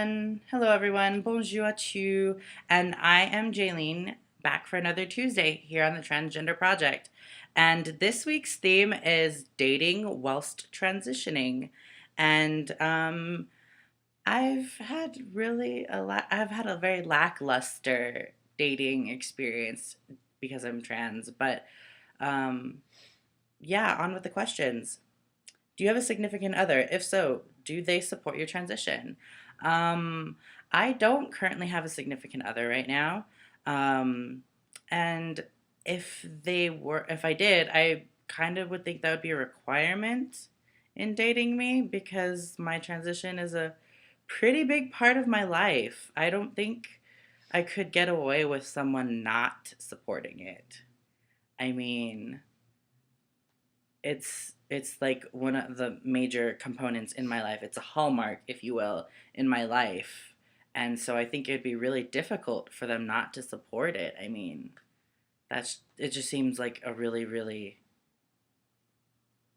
Hello everyone, bonjour à tous, and I am Jaylene, back for another Tuesday here on the Transgender Project. And this week's theme is dating whilst transitioning. And I've had a very lackluster dating experience because I'm trans. But um, yeah, on with the questions. Do you have a significant other? If so, do they support your transition? Um, I don't currently have a significant other right now. Um, and if I did, I kind of would think that would be a requirement in dating me because my transition is a pretty big part of my life. I don't think I could get away with someone not supporting it. I mean, it's like one of the major components in my life. It's a hallmark, if you will, in my life. And so I think it'd be really difficult for them not to support it. I mean, that's it just seems like a really, really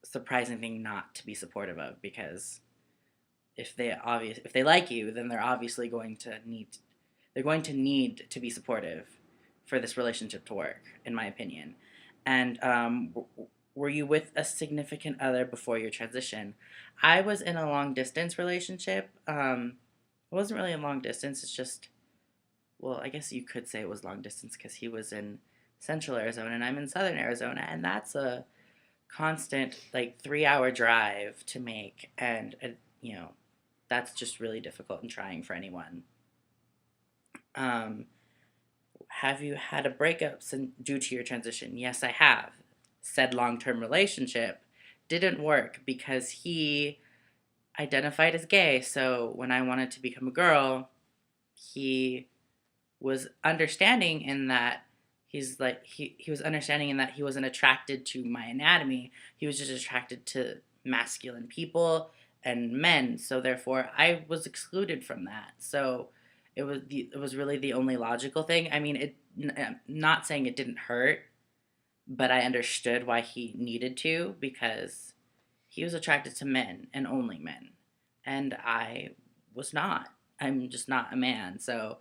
surprising thing not to be supportive of because if they like you, then they're going to need to be supportive for this relationship to work, in my opinion. And were you with a significant other before your transition? I was in a long distance relationship. It wasn't really a long distance. It's just, well, I guess you could say it was long distance because he was in central Arizona and I'm in southern Arizona, and that's a constant like 3 hour drive to make, and that's just really difficult and trying for anyone. Um, have you had a breakup due to your transition? Yes, I have. Said long term relationship didn't work because he identified as gay. So when I wanted to become a girl, he was understanding in that he was understanding in that he wasn't attracted to my anatomy. He was just attracted to masculine people and men. So therefore I was excluded from that. So it was really the only logical thing. I mean, I'm not saying it didn't hurt, but I understood why he needed to because he was attracted to men and only men. And I was not. I'm just not a man. So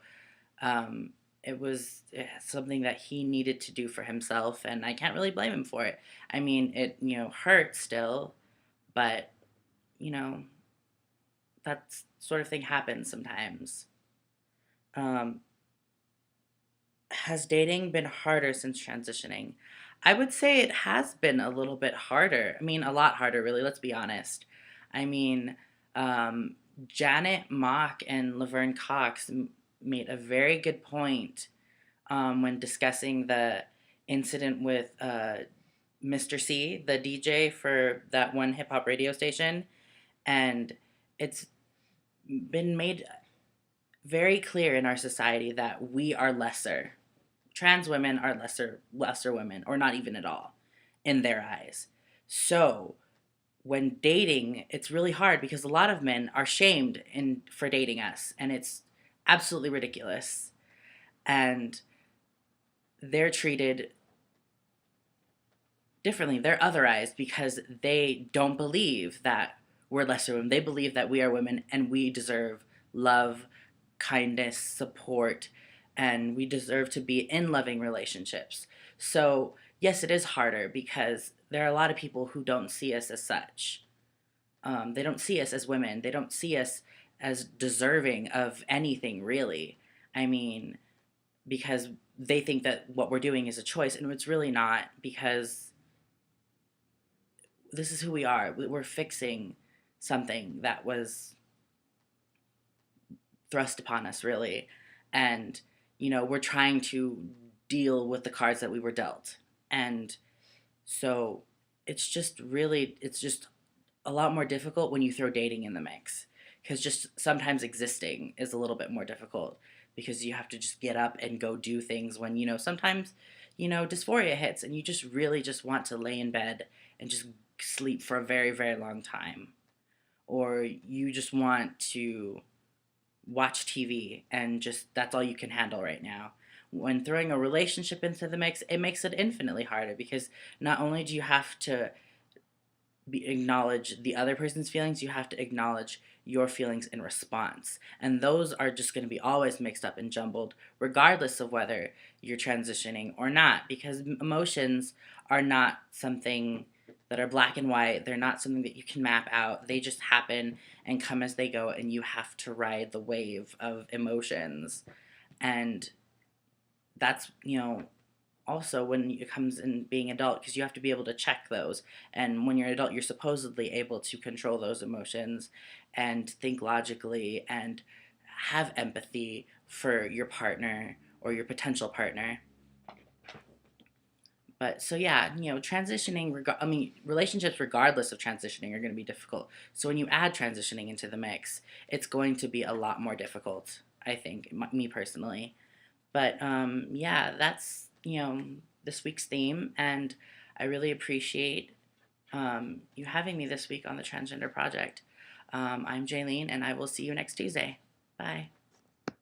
um, it was something that he needed to do for himself, and I can't really blame him for it. I mean, it hurts still, but you know that sort of thing happens sometimes. Um, has dating been harder since transitioning? I would say it has been a little bit harder. I mean, a lot harder, really. Let's be honest. I mean, um, Janet Mock and Laverne Cox made a very good point when discussing the incident with Mr. C, the DJ for that one hip hop radio station. And it's been made very clear in our society that we are lesser. Trans women are lesser women, or not even at all, in their eyes. So when dating, it's really hard because a lot of men are shamed for dating us, and it's absolutely ridiculous. And they're treated differently. They're otherized because they don't believe that we're lesser women. They believe that we are women and we deserve love, kindness, support, and we deserve to be in loving relationships. So, yes, it is harder because there are a lot of people who don't see us as such. They don't see us as women. They don't see us as deserving of anything, really. I mean, because they think that what we're doing is a choice, and it's really not because this is who we are. We're fixing something that was thrust upon us, really. And, we're trying to deal with the cards that we were dealt. And so it's just a lot more difficult when you throw dating in the mix. Because just sometimes existing is a little bit more difficult because you have to just get up and go do things when, sometimes, dysphoria hits and you just really just want to lay in bed and just sleep for a very, very long time. Or you just want to watch TV and just that's all you can handle right now. When throwing a relationship into the mix, it makes it infinitely harder because not only do you have to acknowledge the other person's feelings, you have to acknowledge your feelings in response. And those are just going to be always mixed up and jumbled, regardless of whether you're transitioning or not, because emotions are not something that are black and white. They're not something that you can map out. They just happen and come as they go, and you have to ride the wave of emotions. And that's, also when it comes in being adult, because you have to be able to check those, and when you're an adult you're supposedly able to control those emotions and think logically and have empathy for your partner or your potential partner. But so yeah, transitioning, relationships regardless of transitioning are going to be difficult. So when you add transitioning into the mix, it's going to be a lot more difficult, I think, me personally. But yeah, that's, this week's theme. And I really appreciate you having me this week on the Transgender Project. I'm Jaylene, and I will see you next Tuesday. Bye.